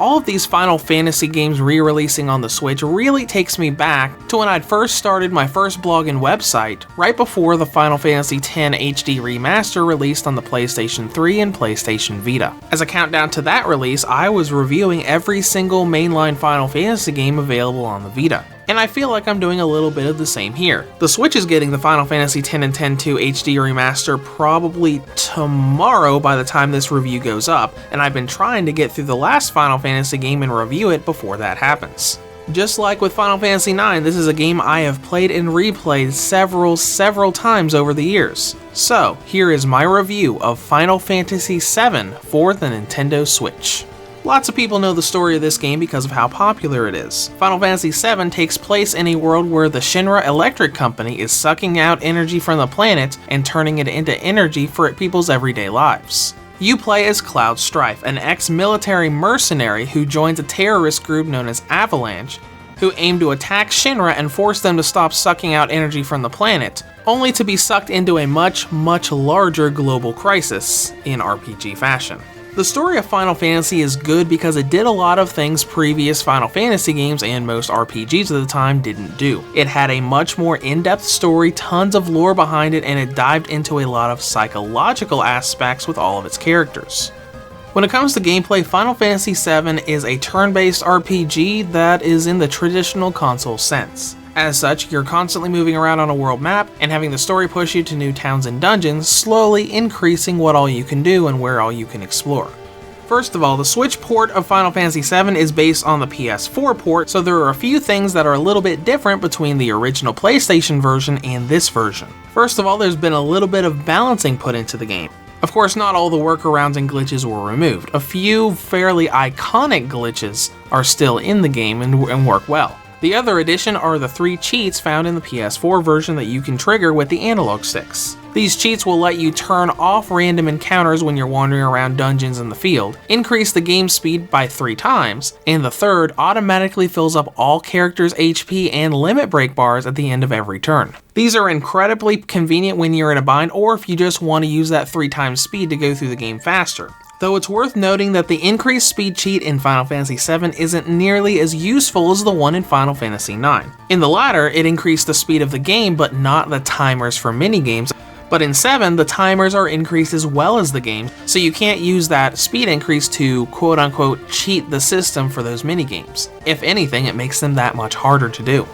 All of these Final Fantasy games re-releasing on the Switch really takes me back to when I'd first started my first blog and website, right before the Final Fantasy X HD Remaster released on the PlayStation 3 and PlayStation Vita. As a countdown to that release, I was reviewing every single mainline Final Fantasy game available on the Vita. And I feel like I'm doing a little bit of the same here. The Switch is getting the Final Fantasy X and X-2 HD Remaster probably tomorrow by the time this review goes up, and I've been trying to get through the last Final Fantasy game and review it before that happens. Just like with Final Fantasy IX, this is a game I have played and replayed several times over the years. So, here is my review of Final Fantasy VII for the Nintendo Switch. Lots of people know the story of this game because of how popular it is. Final Fantasy VII takes place in a world where the Shinra Electric Company is sucking out energy from the planet and turning it into energy for people's everyday lives. You play as Cloud Strife, an ex-military mercenary who joins a terrorist group known as Avalanche, who aim to attack Shinra and force them to stop sucking out energy from the planet, only to be sucked into a much larger global crisis in RPG fashion. The story of Final Fantasy is good because it did a lot of things previous Final Fantasy games and most RPGs at the time didn't do. It had a much more in-depth story, tons of lore behind it, and it dived into a lot of psychological aspects with all of its characters. When it comes to gameplay, Final Fantasy VII is a turn-based RPG that is in the traditional console sense. As such, you're constantly moving around on a world map and having the story push you to new towns and dungeons, slowly increasing what all you can do and where all you can explore. First of all, the Switch port of Final Fantasy VII is based on the PS4 port, so there are a few things that are a little bit different between the original PlayStation version and this version. First of all, there's been a little bit of balancing put into the game. Of course, not all the workarounds and glitches were removed. A few fairly iconic glitches are still in the game and work well. The other addition are the 3 cheats found in the PS4 version that you can trigger with the analog sticks. These cheats will let you turn off random encounters when you're wandering around dungeons in the field, increase the game speed by 3 times, and the third automatically fills up all characters' HP and limit break bars at the end of every turn. These are incredibly convenient when you're in a bind or if you just want to use that 3 times speed to go through the game faster. Though it's worth noting that the increased speed cheat in Final Fantasy VII isn't nearly as useful as the one in Final Fantasy IX. In the latter, it increased the speed of the game but not the timers for minigames, but in 7, the timers are increased as well as the game, so you can't use that speed increase to quote-unquote cheat the system for those minigames. If anything, it makes them that much harder to do.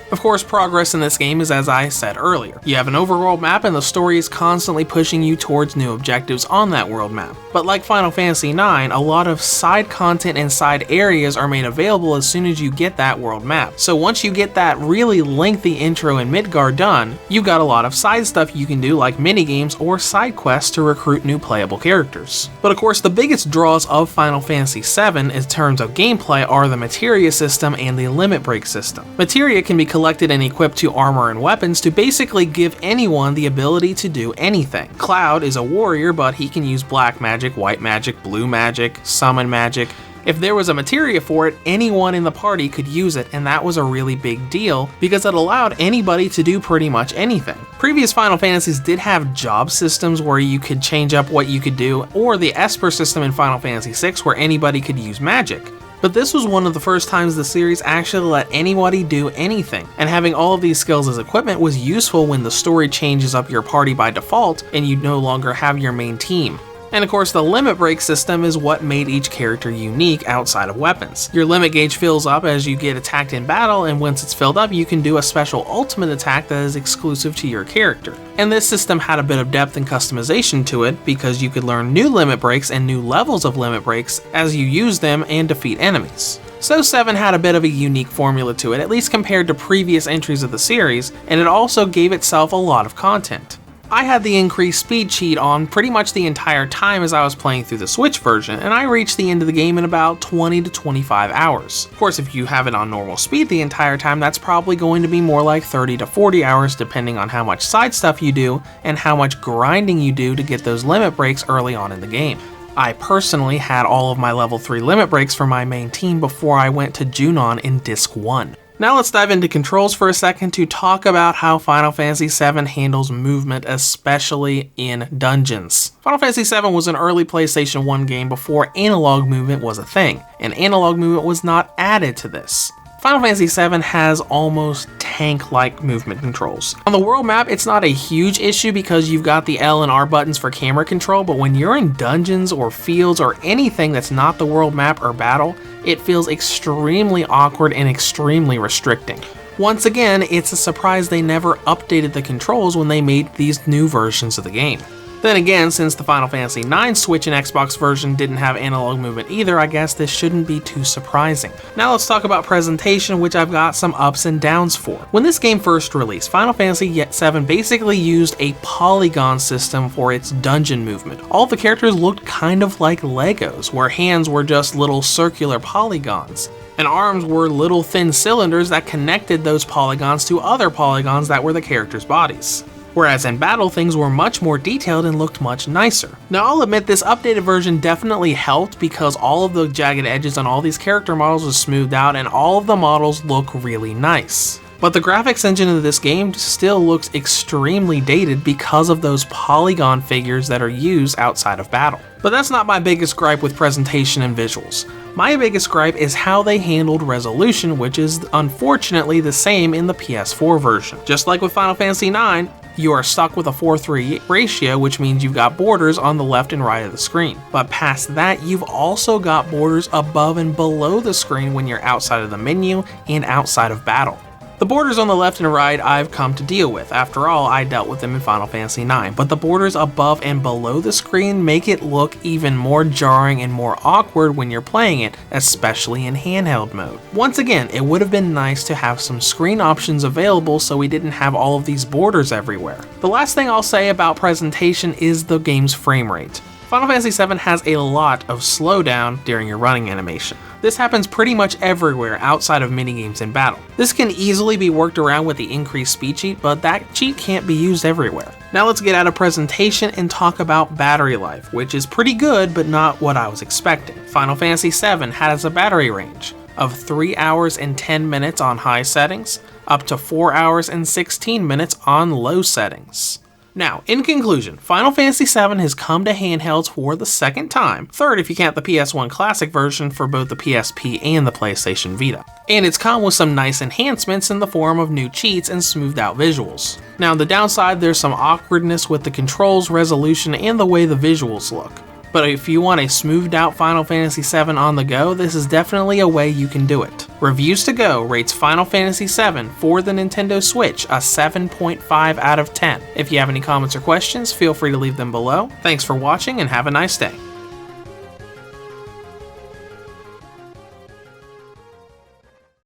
Of course, progress in this game is as I said earlier. You have an overworld map and the story is constantly pushing you towards new objectives on that world map. But like Final Fantasy IX, a lot of side content and side areas are made available as soon as you get that world map. So once you get that really lengthy intro in Midgar done, you've got a lot of side stuff you can do like minigames or side quests to recruit new playable characters. But of course, the biggest draws of Final Fantasy VII in terms of gameplay are the materia system and the limit break system. Materia can be collected and equipped to armor and weapons to basically give anyone the ability to do anything. Cloud is a warrior, but he can use black magic, white magic, blue magic, summon magic. If there was a materia for it, anyone in the party could use it, and that was a really big deal because it allowed anybody to do pretty much anything. Previous Final Fantasies did have job systems where you could change up what you could do, or the Esper system in Final Fantasy VI where anybody could use magic. But this was one of the first times the series actually let anybody do anything, and having all of these skills as equipment was useful when the story changes up your party by default and you no longer have your main team. And of course, the limit break system is what made each character unique outside of weapons. Your limit gauge fills up as you get attacked in battle, and once it's filled up, you can do a special ultimate attack that is exclusive to your character. And this system had a bit of depth and customization to it because you could learn new limit breaks and new levels of limit breaks as you use them and defeat enemies. So 7 had a bit of a unique formula to it, at least compared to previous entries of the series, and it also gave itself a lot of content. I had the increased speed cheat on pretty much the entire time as I was playing through the Switch version, and I reached the end of the game in about 20 to 25 hours. Of course, if you have it on normal speed the entire time, that's probably going to be more like 30 to 40 hours depending on how much side stuff you do and how much grinding you do to get those limit breaks early on in the game. I personally had all of my level 3 limit breaks for my main team before I went to Junon in Disc 1. Now let's dive into controls for a second to talk about how Final Fantasy VII handles movement, especially in dungeons. Final Fantasy VII was an early PlayStation 1 game before analog movement was a thing, and analog movement was not added to this. Final Fantasy VII has almost tank-like movement controls. On the world map, it's not a huge issue because you've got the L and R buttons for camera control, but when you're in dungeons or fields or anything that's not the world map or battle, it feels extremely awkward and extremely restricting. Once again, it's a surprise they never updated the controls when they made these new versions of the game. Then again, since the Final Fantasy IX Switch and Xbox version didn't have analog movement either, I guess this shouldn't be too surprising. Now let's talk about presentation, which I've got some ups and downs for. When this game first released, Final Fantasy VII basically used a polygon system for its dungeon movement. All the characters looked kind of like Legos, where hands were just little circular polygons, and arms were little thin cylinders that connected those polygons to other polygons that were the characters' bodies. Whereas in battle, things were much more detailed and looked much nicer. Now I'll admit this updated version definitely helped because all of the jagged edges on all these character models was smoothed out and all of the models look really nice. But the graphics engine of this game still looks extremely dated because of those polygon figures that are used outside of battle. But that's not my biggest gripe with presentation and visuals. My biggest gripe is how they handled resolution, which is unfortunately the same in the PS4 version. Just like with Final Fantasy IX, you are stuck with a 4:3 ratio, which means you've got borders on the left and right of the screen. But past that, you've also got borders above and below the screen when you're outside of the menu and outside of battle. The borders on the left and right I've come to deal with. After all, I dealt with them in Final Fantasy IX, but the borders above and below the screen make it look even more jarring and more awkward when you're playing it, especially in handheld mode. Once again, it would have been nice to have some screen options available so we didn't have all of these borders everywhere. The last thing I'll say about presentation is the game's frame rate. Final Fantasy VII has a lot of slowdown during your running animation. This happens pretty much everywhere outside of minigames in battle. This can easily be worked around with the increased speed cheat, but that cheat can't be used everywhere. Now let's get out of presentation and talk about battery life, which is pretty good but not what I was expecting. Final Fantasy VII has a battery range of 3 hours and 10 minutes on high settings, up to 4 hours and 16 minutes on low settings. Now, in conclusion, Final Fantasy VII has come to handhelds for the second time, third if you count the PS1 Classic version for both the PSP and the PlayStation Vita. And it's come with some nice enhancements in the form of new cheats and smoothed out visuals. Now on the downside, there's some awkwardness with the controls, resolution, and the way the visuals look. But if you want a smoothed out Final Fantasy VII on the go, this is definitely a way you can do it. Reviews to Go rates Final Fantasy VII for the Nintendo Switch a 7.5 out of 10. If you have any comments or questions, feel free to leave them below. Thanks for watching and have a nice day.